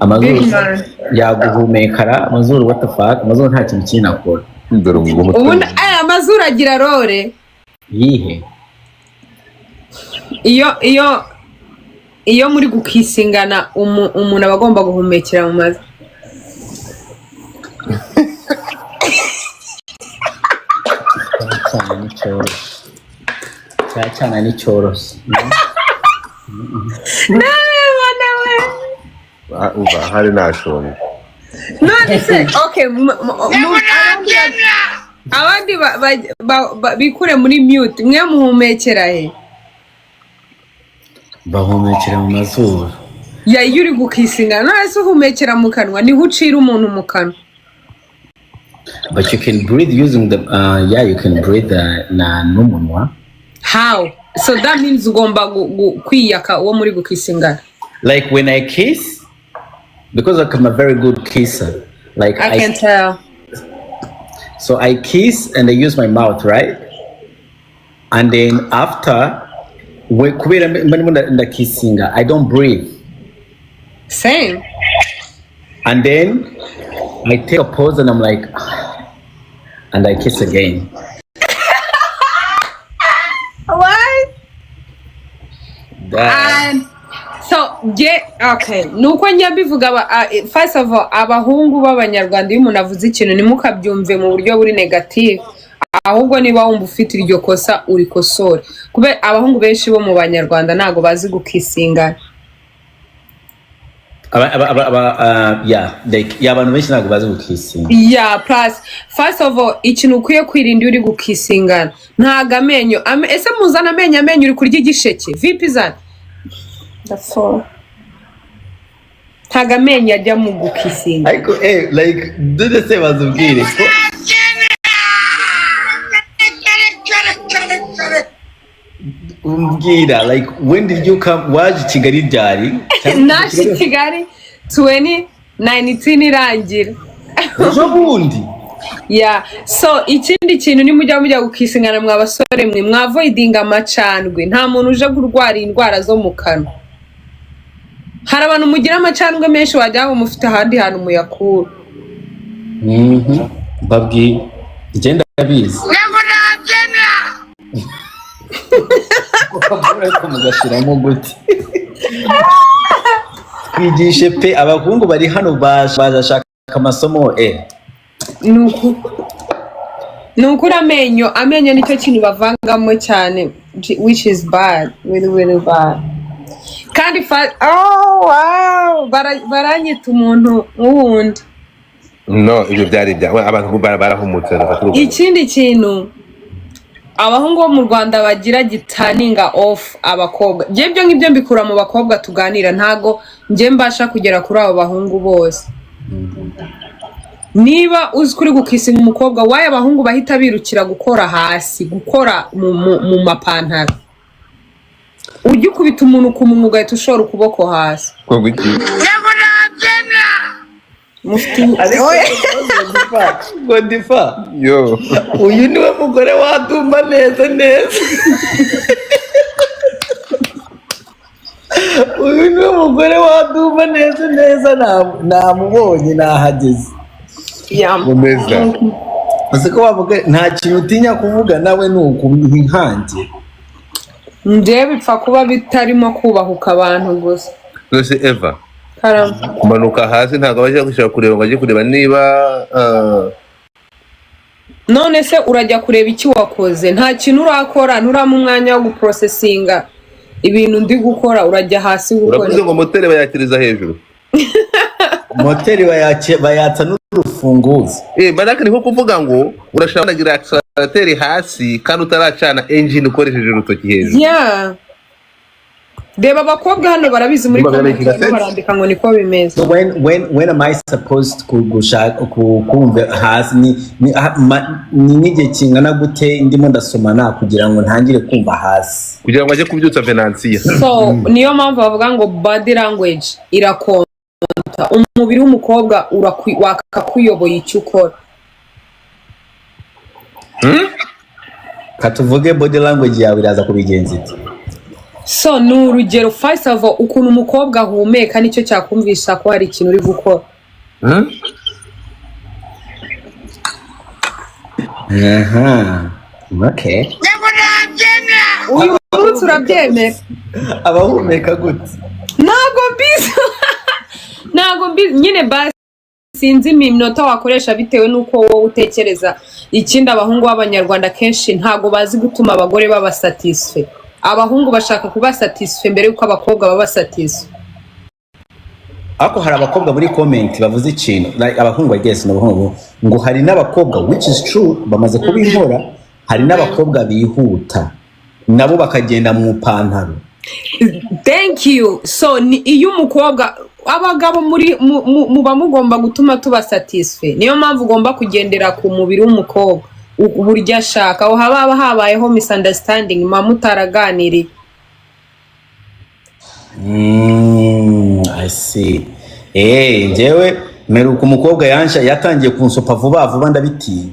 amazuru yaguhumekara amazuru what the fuck amazuru nta kintu kinakora ubundi aya amazuru agira role yihe iyo muri gukisingana umuntu abagomba guhumekera mu mazi cyane ni cyoroshye uba hari nashonye none se okay abandi bikure muri mute mwe muhumekera he bahumekera mu mazuru ya iyo uri gukisingana none se uhumekera mu kanwa niho ucira umuntu mu kanwa. But you can breathe using the you can breathe na n'umunwa. How? So that means ugomba kwiyaka uwo muri gukisingana. Like when I kiss, because I'm a very good kisser. Like I can tell. So I kiss and I use my mouth, right? And then after, when I'm kissing, I don't breathe. Same. And then I take a pause and I'm like, and I kiss again. What? And so okay. Nuko njya bivuga first of all abahungu b'abanyarwanda iyo umuntu avuze ikintu nimukabyumve mu buryo buri negative, ahubwo niba wumva ufite iryo kosa uri kosora. Kube abahungu benshi bo mu banyarwanda ntago bazi gukisingana. Abantu benshi ntabwo bazi gukisinga. Plus first of all ikintu ukwiye kwirinda uri gukisingana ntago amenyo ese muzana amenyo uri kurya igisheke vipi zana that's all ntago amenyo ajya mu gukisinga like dore se bazubwire ko umbwira like when did you come waje Kigali ryari naje Kigali 2019 irangira ejo bundi so ikindi kintu nimujya gukisingana mwa basore mwe mwavoidinga amacandwe nta muntu uje kurwara indwara zo mu kanwa hari abantu mugira amacandwe menshi wajya ngo mufite ahandi hantu muyakura babwi igenda bizi mugashiramo gute twigishe pe abahungu bari hano bashaka amasomo nuko amenyo nicyo kintu bavangamo cyane which is bad really bad kandi wow baranyita umuntu wundi no ibyo byari bya abantu barahumutse ikindi kintu abahungu bo mu Rwanda bagira gitaninga off abakobwa byo ngibyo mbikura mu bakobwa tuganira ntago nje mbasha kugera kuri abo bahungu bose niba uzi kuri gukisinga umukobwa waye abahungu bahita birukira gukora hasi gukora mu mapantaro ujye kubita umuntu ku munwa ugahita ushora ukuboko hasi Godifa yo uyu niwe mugore wadumba neza uyu niwe mugore wadumba neza namubonye nahageze mumeza ko wavuga nta kintu utinya kuvuga nawe nuko nkanjye nje bipfa kuba bitarimo kubahuka abantu gusa rwose Eva kumanuka hasi ntabwo bajya gushaka kureba ngo ajye kureba niba none se urajya kureba iki wakoze nta kintu urakora nturamo umwanya wo guprocesinga ibintu ndi gukora urajya hasi gukora uravuze ngo moteri bayakiriza hejuru moteri bayatsa n'urufunguzo baraka niko kuvuga ngo urashaka kugira accelerateri hasi kandi utaracana engine ukoresheje urutoki hejuru Deba abakobwa hano barabizi muri komite barandika ngo niko bimeze. So when am I supposed to gushaka kumva hasi ni nige kingana gute ndimo ndasomana kugira ngo ntangire kumva hasi kugira ngo ajye kubyutsa Venantia. So niyo mpamvu bavuga ngo body language irakonta umubiri w'umukobwa wakakuyoboye icyo ukora. Katuvuge body language yawe iraza kubigenza iti So ni urugero first of all ukuntu umukobwa ahumeka nicyo cyakumvisha ko hari ikintu uri gukora. Okay. Uyu munsi urabyemera? Abahumeka gute? Ntago mbizi nyine basi sinzi iminota wakoresha bitewe nuko wowe utekereza. Ikindi abahungu b'abanyarwanda kenshi ntago bazi gutuma abagore baba satisfait. Abahungu bashaka kuba satisfait mbere yuko abakobwa baba satisfait. Ako hari abakobwa muri comment bavuze ikintu like abahungu ageze n'abahungu ngo hari n'abakobwa which is true bamaze kubinkora hari n'abakobwa bihuta nabo bakagenda mu pantaro. Thank you. So iyo umukobwa abagabo muri muba mugomba gutuma tuba satisfait. Niyo mpamvu ugomba kugendera ku mubiri w'umukobwa uburyo ashaka aho haba habayeho misunderstanding mutaraganiriye. I see. Njyewe meruka umukobwa yansha yatangiye kunsopa vuba ndabitiye.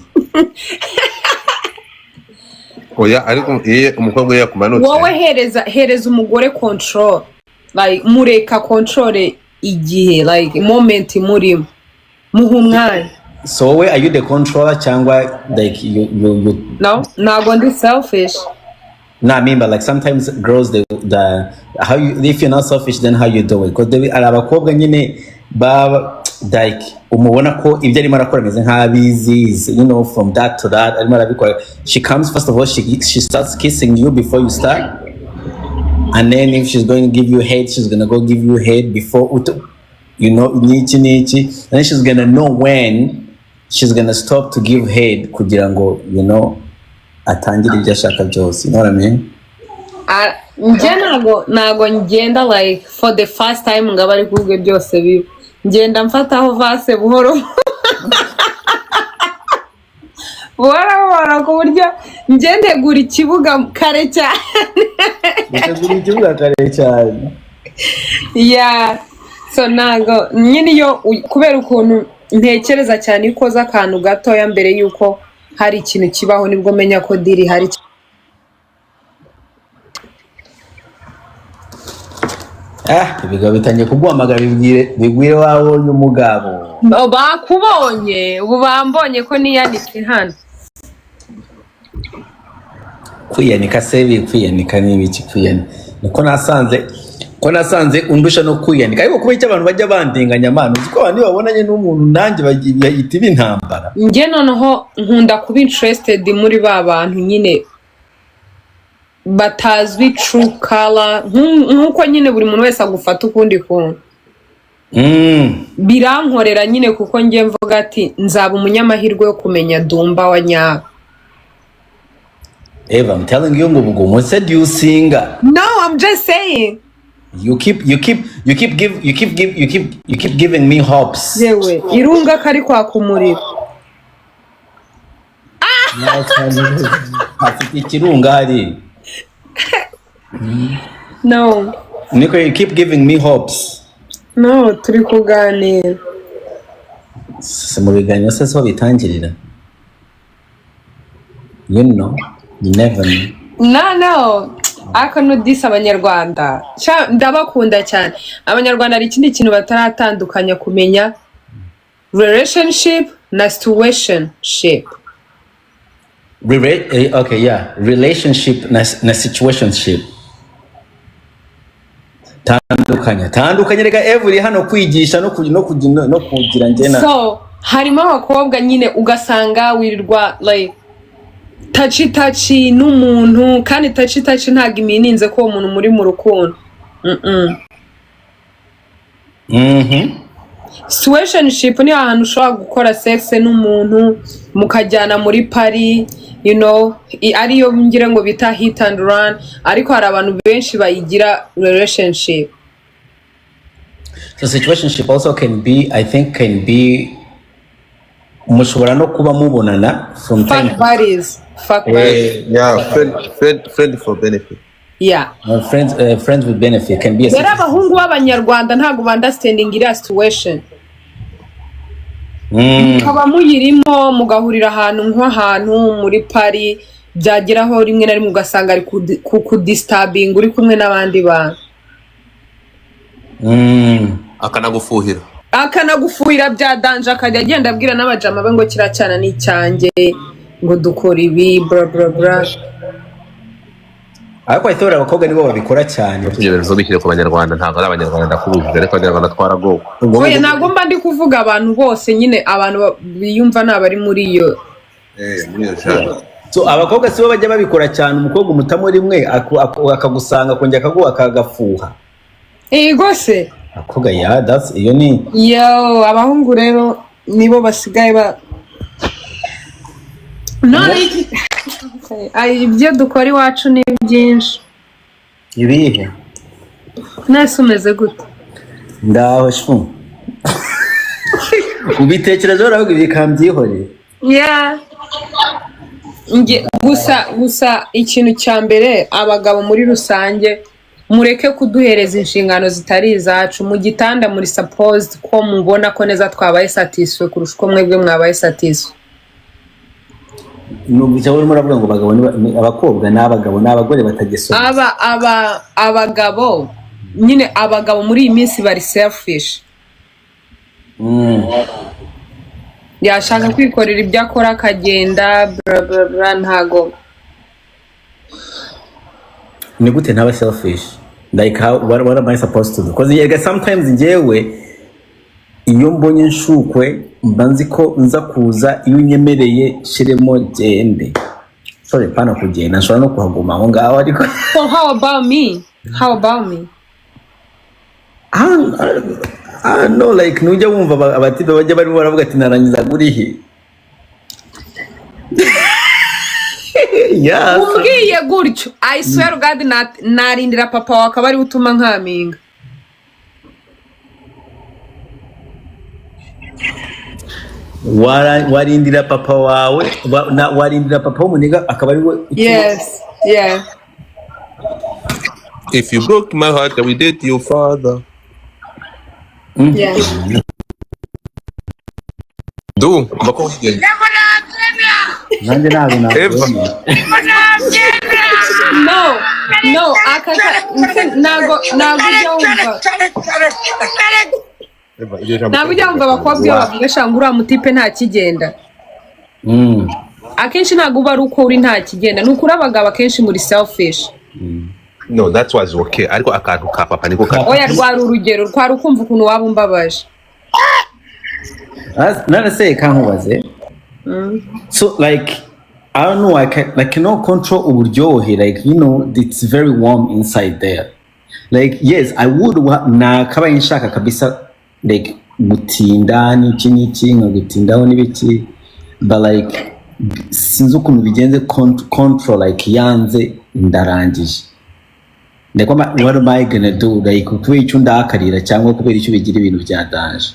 Oya ariko umukobwa yakumanutse. Wowe hereza umugore control. Like mureka control igihe like moment muri muhumwana. So where are you the controller cyangwa like you No, nago ndi selfish. No, I mean, but like sometimes girls, how you if you're not selfish, then how you do it? Because they are abakobwa nyine ba like umubona ko ibyo arimo arakora meze nk'abizi, you know, from that to that. Arimo arabikora. She comes first of all, she starts kissing you before you start, and then if she's going to give you head, she's gonna go give you head before you know nichi, and then she's gonna know when she's gonna stop to give head kugira ngo you know. Atangira ibyo ashaka byose, you know what I mean? Nago ngenda like for the first time ngaba ari kuvuga byose bibi. Ngenda mfataho vase buhoro. Buhoro ku buryo ngendegura ikibuga kare cyane. Ngendegura ikibuga kare cyane. Yeah. So nago nyine yo kubera ukuntu ntekereza cyane ikoza akantu gatoya mbere yuko hari ikintu kibaho nibwo menya ko diri hari. Ibiga bitangiye kuguhamagara bigwire wawe n'umugabo. Bakubonye ubu bambonye ko niyanitse hano. Kwiyanika kwiyanika n'ibiki kwiyanika. Ko nasanze undusha no kwiyanika ariko kuba icyo abantu bajya bandinganya amano uko abantu babonanye n'umuntu nanjye bayita ibintambara. Nge noneho nkunda kuba interested muri ba bantu nyine batazwi true color nkuko nyine buri muntu wese agufata ukundi kuntu. Birankorera nyine kuko nge mvuga ati nzaba umunyamahirwe yo kumenya Dumba wa nyawe. Eva, I'm telling you ngo said you singer. No, I'm just saying. You keep giving me hopes. Yewe irunga kari kwa kumurira. Afite ikirunga hari. No. Niko you keep giving me hopes. No, turi kuganira. Mu biganiro se so bitangirira. You know, you never know. No. Akanudisa abanyarwanda ndabakunda cyane. Abanyarwanda ari ikindi kintu bataratandukanya kumenya relationship na situationship. Okay, yeah, relationship na situationship. Tandukanya rega every hano kwigisha no kugira njena. So harimo abakobwa nyine ugasanga wirirwa like tachi n'umuntu kandi tachi ntago imininze ko umuntu muri mu rukundo. Situationship ni ahantu ushobora gukora sex n'umuntu mukajyana muri Paris, you know, ariyo ngira ngo bita hit and run, ariko hari abantu benshi bayigira relationship. So situationship also can be mushobora no kuba mubonana from time. Fuck buddies. Yeah, friend for benefit. Yeah. Friends with benefit can be a situation. There abahungu b'abanyarwanda ntago understanding iriya situation. Kaba muyirimo mugahurira ahantu nk'ahantu muri Paris, byageraho rimwe na rimwe ugasanga ari kudisturbing uri kumwe n'abandi bantu. Akanagufuhira bya danje, akajya agenda abwira n'abajama be ngo kiracyana n'icyanjye ngo dukora ibi bla bla bla. Ariko itora abakobwa nibo babikora cyane. Tugerezo bikire ku banyarwanda, ntabwo ari abanyarwanda ndakubujije, ariko abanyarwanda twaragowe. Oya, ntabwo mba ndi kuvuga abantu bose, nyine abantu biyumva nabari muri iyo muri iyo shaka. So abakobwa sibo bajya babikora cyane, umukobwa umutamo rimwe akagusanga kongera akaguha akagafuha. Gose akobwa ya that's iyo ni yo abahungu rero nibo basigaye ba none ibyo dukora iwacu ni byinshi. ibihe nase umeze gute? ndaho shu ubitekerezo uravuga ibikambyihore. Gusa ikintu cya mbere, abagabo muri rusange mureke kuduhereza inshingano zitari izacu. Mu gitanda muri supposed ko mubona ko neza twabaye satisfait kurusha uko mwebwe mwabaye satisfait. Nubwo urimo uravuga ngo abakobwa n'abagabo n'abagore batagesoma. Abagabo nyine abagabo muri iyi minsi bari selfish. Yashaka kwikorera ibyo akora akagenda bla bla bla. Ntago ni gute ntaba selfish? Like what am I supposed to do? Because sometimes njyewe iyo mbonye nshukwe mba nzi ko nza kuza, iyo unyemereye shiremo gende. Sorry pana kugenda, nshobora no kuhaguma aho ngaho ariko. So how about me? No, like nujya wumva abatipe bajya bari baravuga ati narangiza gurihe. Yeah. Umbwiye gutyo, I swear God narindira papa wawe akaba ari utuma nkaminga. Warindira papa wawe, warindira papa w'umuniga akaba ari we. Yes, yeah. If you broke my heart, I will date your father. Yeah. Do bako higenge. Nanjye ntabwo No, ntabwo ujya wumva abakobwa iyo bavuga shanga uriya mutipe nta kigenda. Akenshi ntabwo uba ari uko uri nta kigenda, ni ukuri abagabo akenshi muri selfish. No, that was okay. Ariko akantu ka papa niko ka. Oya, rwari urugero, twari ukumva ukuntu waba umbabaje. None se kankubaze. So like I don't know, I cannot control uburyohe, like you know it's very warm inside there. Like yes, I would na kaba inshaka kabisa like gutinda n'iki ngagutindaho n'ibiki, but like sinzi ukuntu bigenze control, like yanze ndarangije. Like what am I gonna do? Like kubera icyo ndakarira cyangwa kubera icyo bigira ibintu byadanje.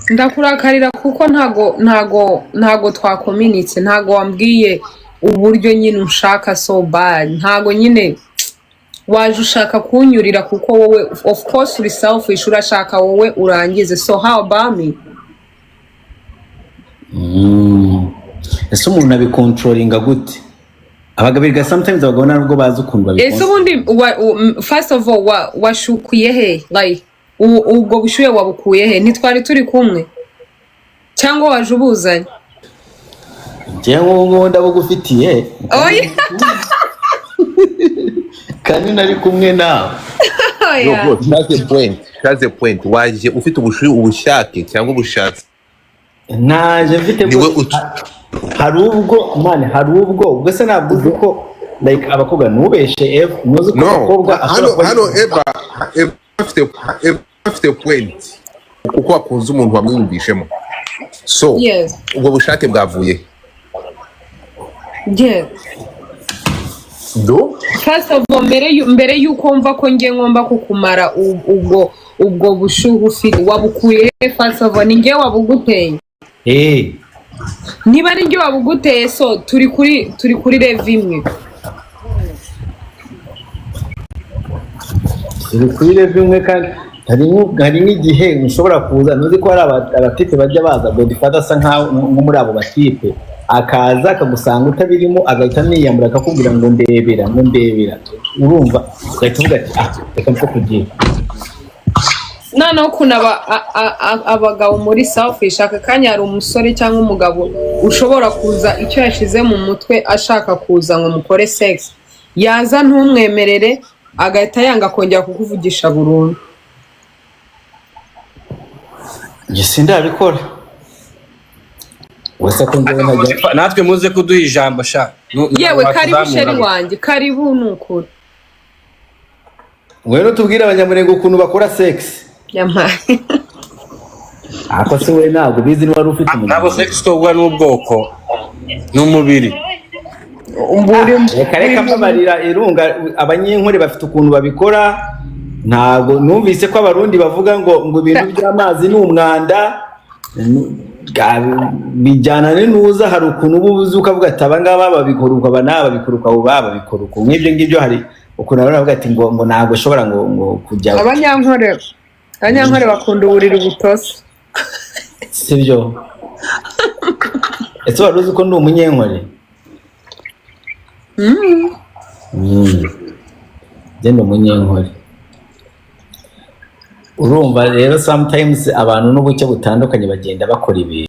Ndakurakarira kuko ntago twakominitse, ntago wambwiye uburyo nyine ushaka so bad, ntago nyine waje ushaka kunyurira kuko wowe of course uri selfish, urashaka wowe urangize. So how about me? Ese umuntu abicontrollinga gute? Abagabirga sometimes abagabona nubwo bazi ukuntu babikora. Ese ubundi first of all washukuye he? Like ubwo bushuye wabukuye he? Ntitwari turi kumwe cyangwa waje ubuzanye? Njyewe ndabugufitiye. Oya. Kandi nari kumwe nawe. No, that's the point. Waje ufite ubushuye ubushake cyangwa ubushatse? Naje mfite hari ubwo se nabwo ko like abakobwa nubeshe nuzi ko abakobwa hano afite point uko akunze umuntu wamwumvishemo. So yes, ubwo bushake bwavuye. Yeah. Do first of all mbere yuko mva ko ngiye ngomba kukumara ubwo bushuhu ufite wabukuye first of all ninge wabuguteye. Niba ninge wabuguteye, so turi kuri level imwe. Turi kuri level imwe kandi hari n'igihe ushobora kuza nuzi ko hari abatipe bajya baza godfather asa nkaho muri abo batipe akaza akagusanga utabirimo agahita niyambura akakubwira ngo ndebera urumva ugahita uvuga ati reka nko kugira noneho ukuntu abagabo muri selfish aka kanya hari umusore cyangwa umugabo ushobora kuza icyo yashize mu mutwe ashaka kuza ngo mukore sex yaza ntumwemerere agahita yanga kongera kukuvugisha burundu. sindabikora wese ko njyewe ntajya natwe muze kuduha ijambo sha yewe karibu sheri wanjye karibu nukuri wewe tubwire abanyamurenge ukuntu bakora sex yamaye ako se we ntabwo bizi niba ari ufite umuntu nabo sex tobwa n'ubwoko n'umubiri reka mbabarira irunga abanyinkore bafite ukuntu babikora ntabwo numvise ko abarundi bavuga ngo ibintu by'amazi n'umwanda bijyana n'uza hari ukuntu ubuze ukavuga ati abangaba babikoruka babikoruka babikoruka nk'ibyo ngibyo hari ukuntu baravuga ati ngo ntabwo ushobora ngo kujya abanyankore bakunda uburiri butose sibyo ese wari uzi ko ndi umunyenkore genda umunyenkore urumva rero sometimes abantu n'ubucyo butandukanye bagenda bakora ibintu